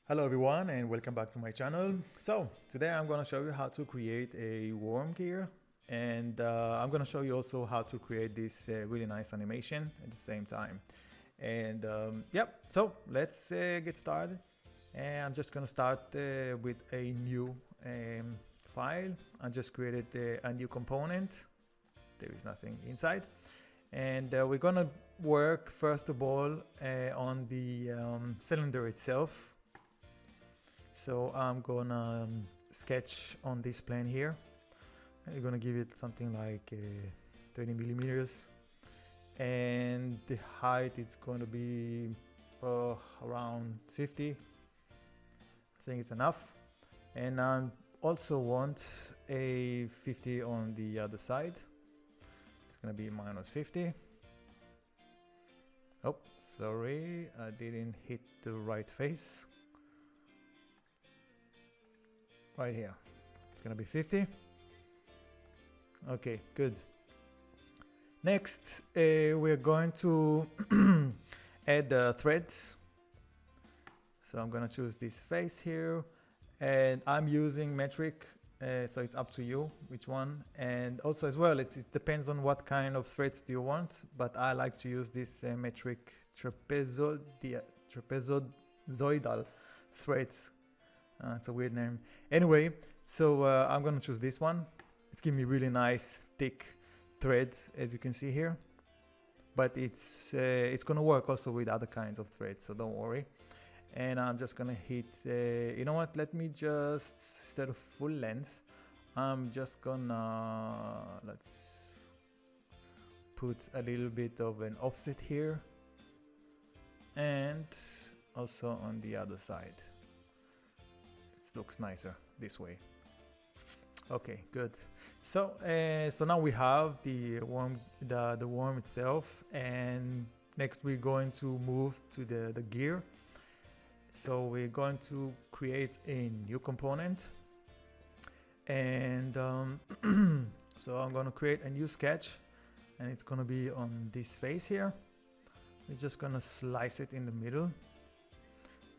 Hello everyone and welcome back to my channel. So today I'm going to show you how to create a worm gear, and I'm going to show you also how to create this really nice animation at the same time. And yep, so let's get started. And I'm just going to start with a new file. I just created a new component. There is nothing inside. And we're going to work first of all on the cylinder itself. So I'm gonna sketch on this plane here. I'm gonna give it something like 30 millimeters, and the height is going to be around 50. I think it's enough. And I also want a 50 on the other side. It's gonna be minus 50. Oh, sorry, I didn't hit the right face. Right here, it's gonna be 50. Okay, good. Next, we're going to add the threads. So I'm gonna choose this face here, and I'm using metric, so it's up to you which one. And also as well, it depends on what kind of threads do you want, but I like to use this metric trapezoidal threads. It's a weird name. Anyway, so I'm gonna choose this one. It's giving me really nice thick threads, as you can see here. But it's gonna work also with other kinds of threads, so don't worry. And I'm just gonna hit. You know what? Let me just, instead of full length, I'm just gonna let's put a little bit of an offset here, and also on the other side. Looks nicer this way. Okay, good. So so now we have the worm, the worm itself, and next we're going to move to the gear. So we're going to create a new component, and so I'm going to create a new sketch, and it's going to be on this face here. We're just going to slice it in the middle,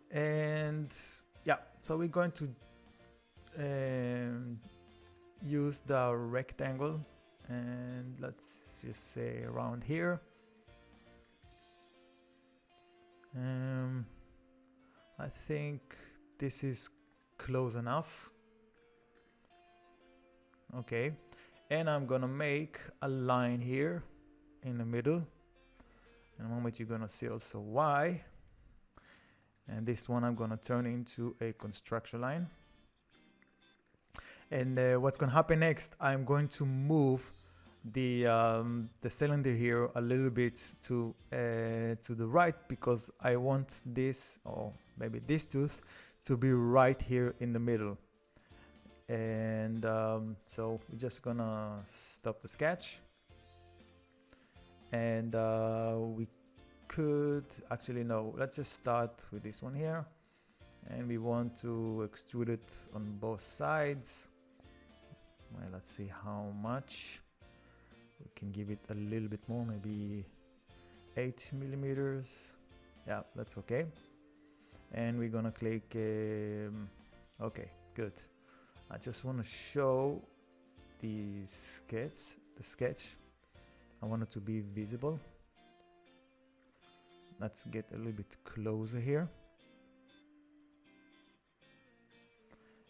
and yeah, so we're going to use the rectangle, and let's just say around here. I think this is close enough. Okay, and I'm gonna make a line here in the middle. In a moment you're gonna see also why. And this one I'm gonna turn into a construction line. And what's gonna happen next, I'm going to move the cylinder here a little bit to the right, because I want this, or maybe this tooth, to be right here in the middle. And so we're just gonna stop the sketch, and we could actually, no, let's just start with this one here, and we want to extrude it on both sides. Well, let's see how much we can give it. A little bit more, maybe 8 millimeters. Yeah, that's okay. And we're gonna click okay, good. I just want to show the sketch. I want it to be visible. Let's get a little bit closer here.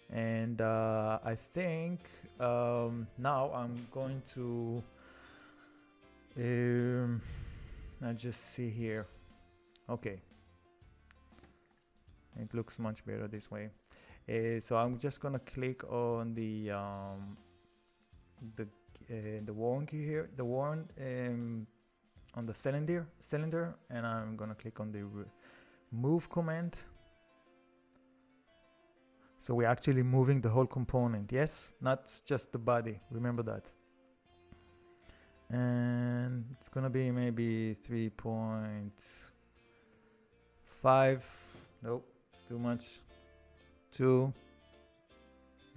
And I think now I'm going to I just see here. Okay, it looks much better this way. So I'm just gonna click on the worm key here, the worm on the cylinder, and I'm gonna click on the move command. So we're actually moving the whole component, yes, not just the body, remember that. And it's gonna be maybe 3.5, nope, it's too much. 2,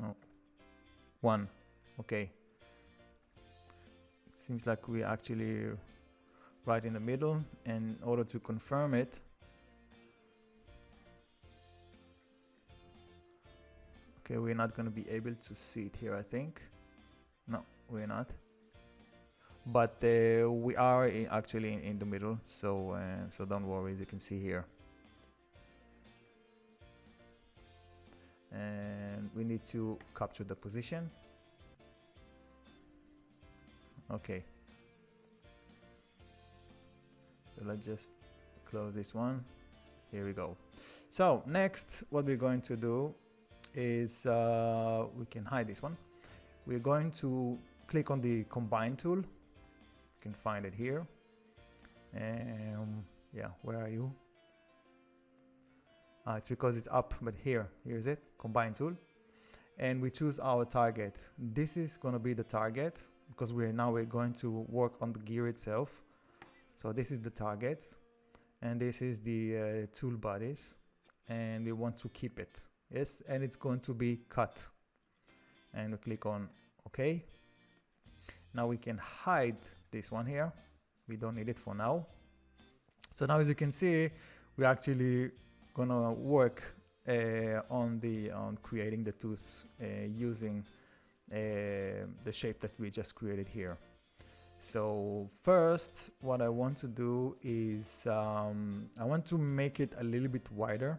no, 1, okay. It seems like we're actually right in the middle, and in order to confirm it, Okay, we're not going to be able to see it here, I think. No, we're not. But we are actually in the middle, so so don't worry, as you can see here. And we need to capture the position. Okay. So let's just close this one. Here we go. So next, what we're going to do is we can hide this one. We're going to click on the combine tool. You can find it here. Yeah, where are you? It's because it's up, but here's it, combine tool. And we choose our target. This is going to be the target because we're going to work on the gear itself. So this is the target, and this is the tool bodies, and we want to keep it. Yes, and it's going to be cut. And we click on OK. Now we can hide this one here. We don't need it for now. So now, as you can see, we're actually gonna work on creating the tools using the shape that we just created here. So first, what I want to do is I want to make it a little bit wider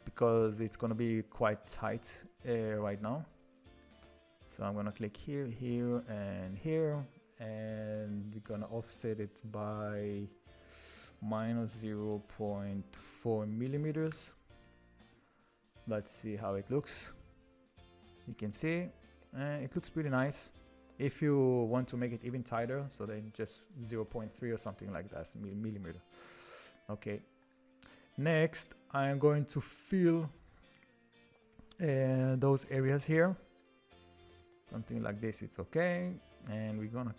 because it's going to be quite tight right now. So I'm going to click here, here, and here, and we're going to offset it by minus 0.4 millimeters. Let's see how it looks. You can see it looks pretty nice. If you want to make it even tighter, so then just 0.3 or something like that millimeter. Okay. Next, I'm going to fill those areas here. Something like this, it's okay. And we're gonna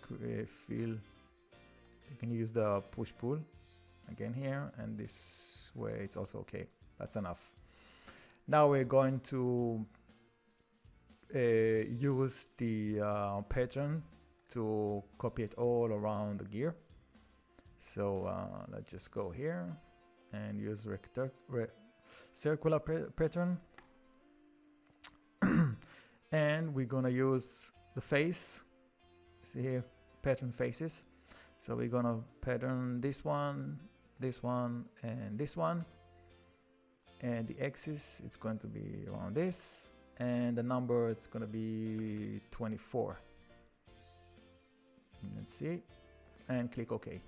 fill. You can use the push-pull again here, and this way it's also okay. That's enough. Now we're going to use the pattern to copy it all around the gear. So let's just go here and use circular pattern. And we're gonna use the face. See here, pattern faces. So we're gonna pattern this one, and this one. And the axis, it's going to be around this. And the number is going to be 24. Let's see. And click OK. It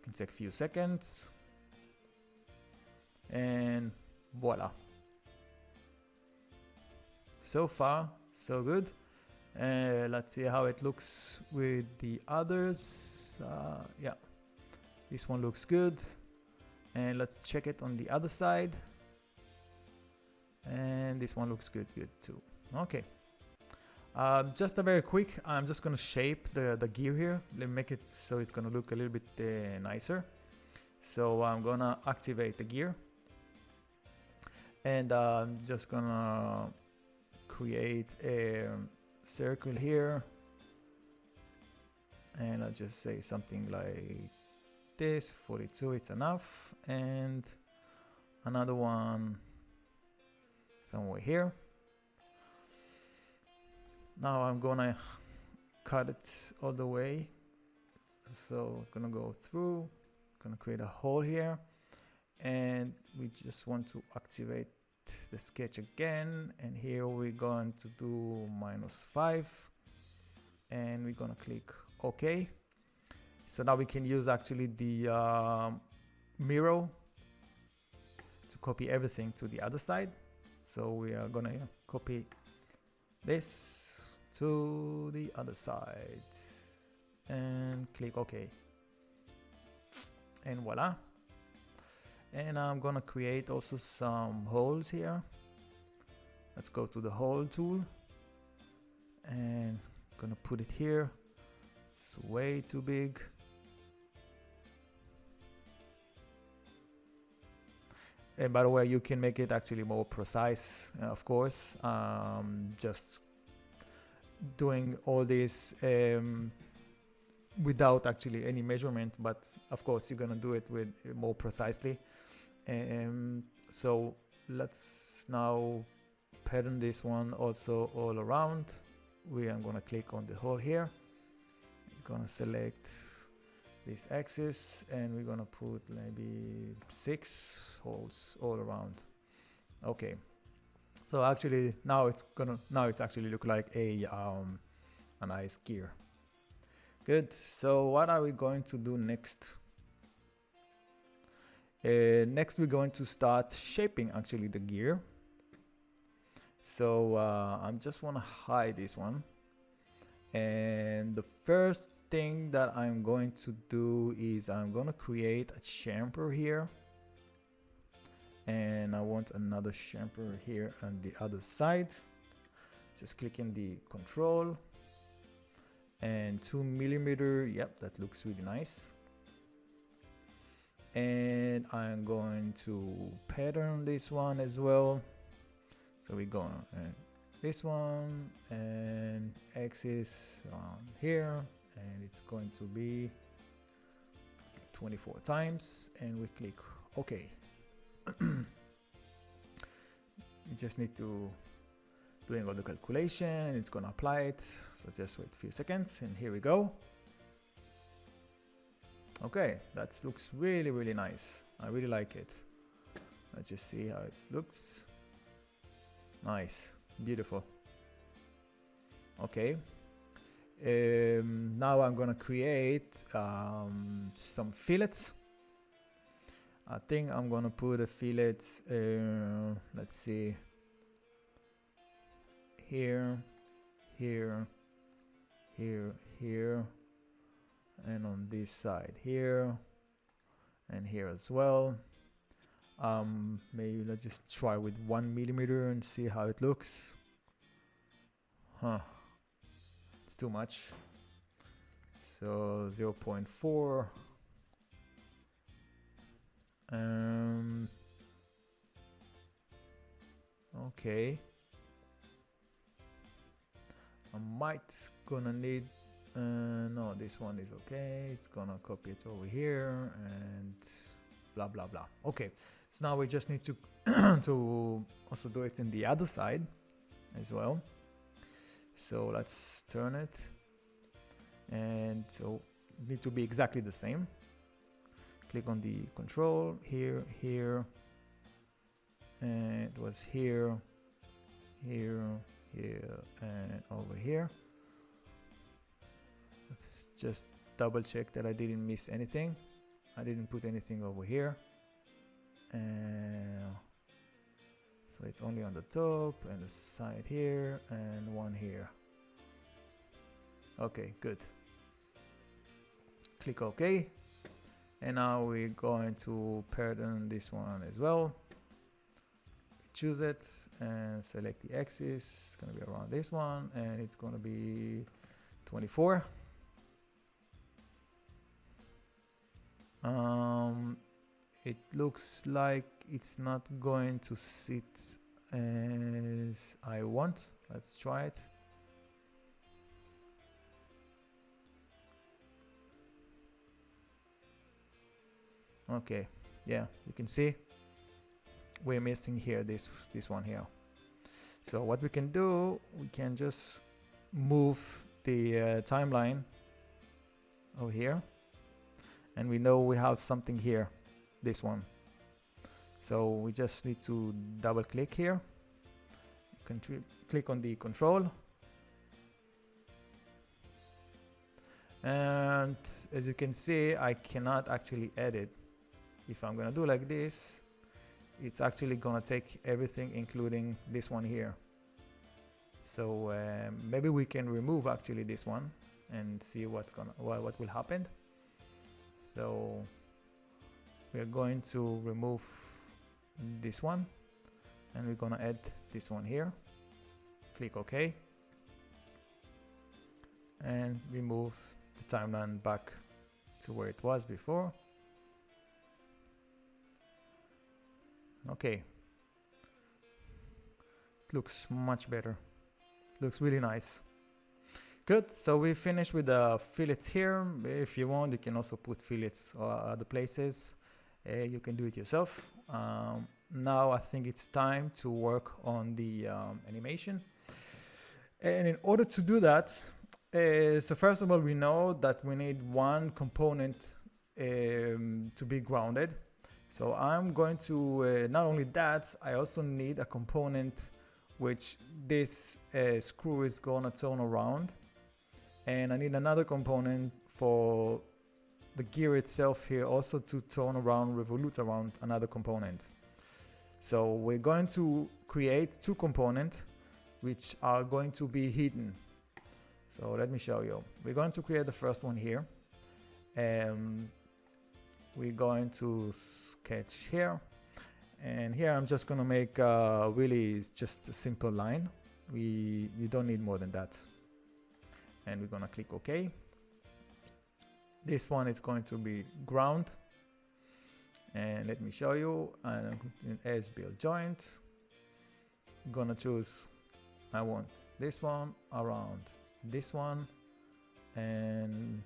can take a few seconds. And voila. So far, so good. Let's see how it looks with the others. Yeah, this one looks good. And let's check it on the other side. And this one looks good too. Okay. Just a very quick, I'm just going to shape the gear here. Let me make it so it's going to look a little bit nicer. So I'm going to activate the gear. And I'm just going to create a circle here. And I'll just say something like this, 42, it's enough. And another one somewhere here. Now I'm gonna cut it all the way. So it's gonna go through, gonna create a hole here. And we just want to activate the sketch again. And here we're going to do -5. And we're gonna click OK. So now we can use actually the mirror to copy everything to the other side. So we are gonna copy this to the other side and click OK. And voila. And I'm gonna create also some holes here. Let's go to the hole tool and gonna put it here. It's way too big. And by the way, you can make it actually more precise, of course, just doing all this without actually any measurement, but of course you're gonna do it with more precisely. So let's now pattern this one also all around. I'm gonna click on the hole here. I'm gonna select this axis and we're gonna put maybe 6 holes all around. Okay, so actually now it's actually look like a nice gear. Good. So what are we going to do next? Next we're going to start shaping actually the gear. So I'm just want to hide this one, and the first thing that I'm going to do is I'm going to create a chamfer here, and I want another chamfer here on the other side. Just clicking the control and 2mm. Yep, that looks really nice. And I'm going to pattern this one as well. So we go on this one and axis around here, and it's going to be 24 times, and we click OK. You just need to doing all the calculation, and it's gonna apply it. So just wait a few seconds, and here we go. Okay, that looks really, really nice. I really like it. Let's just see how it looks. Nice, beautiful. Okay, now I'm gonna create some fillets. I think I'm gonna put a fillet, let's see, here, here, here, here, and on this side here, and here as well. Maybe let's just try with 1mm and see how it looks. It's too much. So 0.4. Okay. I might gonna need no, this one is okay. It's gonna copy it over here and blah blah blah. Okay, so now we just need to to also do it in the other side as well. So let's turn it, and so it need to be exactly the same. Click on the control here, here, and it was here, here, here, and over here. Let's just double check that I didn't miss anything. I didn't put anything over here. So it's only on the top and the side here and one here. Okay, good. Click OK. And now we're going to pattern this one as well. Choose it and select the axis. It's going to be around this one, and it's going to be 24. It looks like it's not going to sit as I want. Let's try it. Okay, yeah, you can see we're missing here this one here. So what we can do, we can just move the timeline over here, and we know we have something here, this one. So we just need to double click here, click on the control, and as you can see, I cannot actually edit. If I'm gonna do like this, it's actually gonna take everything, including this one here. So maybe we can remove actually this one and see what will happen. So we're going to remove this one, and we're gonna add this one here. Click OK, and we move the timeline back to where it was before. Okay, it looks much better. It looks really nice. Good, so we finished with the fillets here. If you want, you can also put fillets other places. You can do it yourself. now I think it's time to work on the animation. And in order to do that, so first of all, we know that we need one component to be grounded. So I'm going to, not only that, I also need a component which this screw is gonna turn around. And I need another component for the gear itself here also to turn around, revolute around another component. So we're going to create two components which are going to be hidden. So let me show you. We're going to create the first one here. We're going to sketch here. And here I'm just going to make really just a simple line. We don't need more than that. And we're going to click OK. This one is going to be ground. And let me show you. I'm in edge build joint. I'm going to choose, I want this one around this one and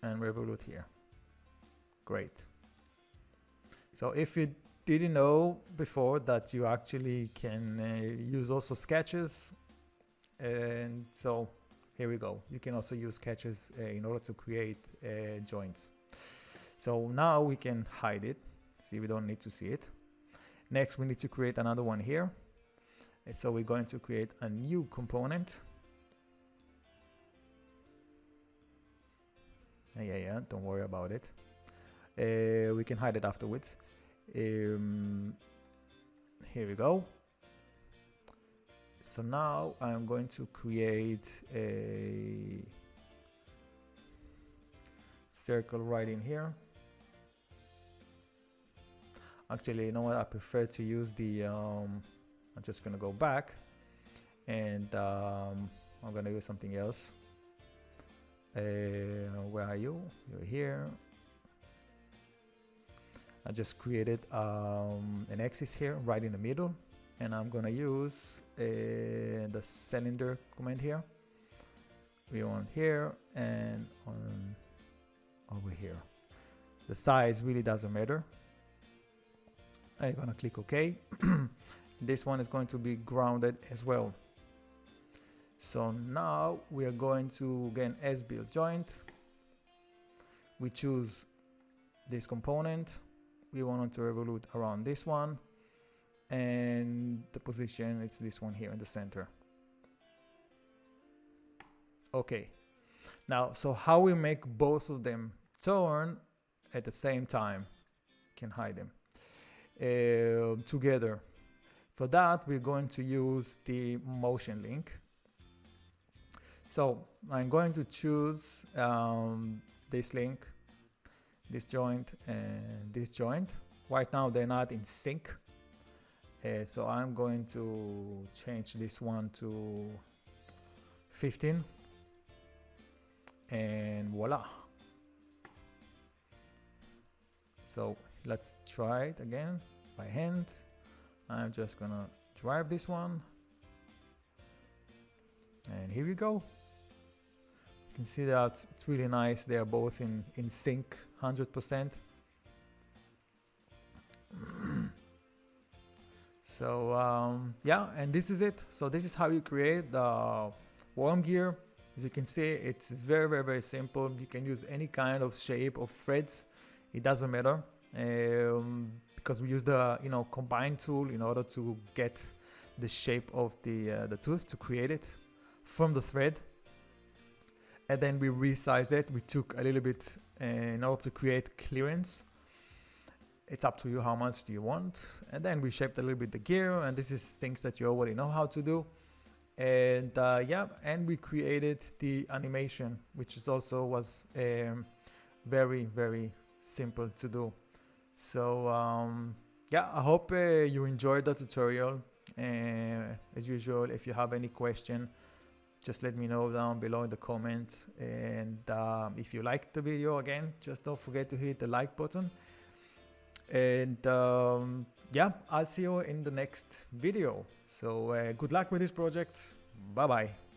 revolute here. Great. So if you didn't know before that you actually can use also sketches, and so here we go. You can also use sketches in order to create joints. So now we can hide it. See, we don't need to see it. Next, we need to create another one here. And so we're going to create a new component. Yeah, don't worry about it. We can hide it afterwards. Here we go. So now I'm going to create a circle right in here. Actually, you know what? I prefer to use the, I'm just going to go back and I'm going to use something else. Where are you? You're here. I just created an axis here right in the middle, and I'm going to use the cylinder command here. We want here and on over here. The size really doesn't matter. I'm going to click OK. This one is going to be grounded as well. So now we are going to, again, as build joint. We choose this component. We want to revolute around this one. And the position, it's this one here in the center. Okay. Now, so how we make both of them turn at the same time? Can hide them together. For that, we're going to use the motion link. So I'm going to choose this link, this joint, and this joint. Right now they're not in sync. So I'm going to change this one to 15. And voila. So let's try it again by hand. I'm just gonna drive this one. And here we go. You can see that it's really nice. They are both in sync, 100%. So yeah, and this is it. So this is how you create the worm gear. As you can see, it's very, very, very simple. You can use any kind of shape of threads. It doesn't matter because we use the combine tool in order to get the shape of the tooth to create it from the thread. And then we resized it. We took a little bit in order to create clearance. It's up to you how much do you want. And then we shaped a little bit the gear, and this is things that you already know how to do. And yeah, and we created the animation, which is also was very, very simple to do. So yeah, I hope you enjoyed the tutorial. As usual, if you have any question, just let me know down below in the comments. And if you liked the video, again, just don't forget to hit the like button. And yeah, I'll see you in the next video. So good luck with this project. Bye bye.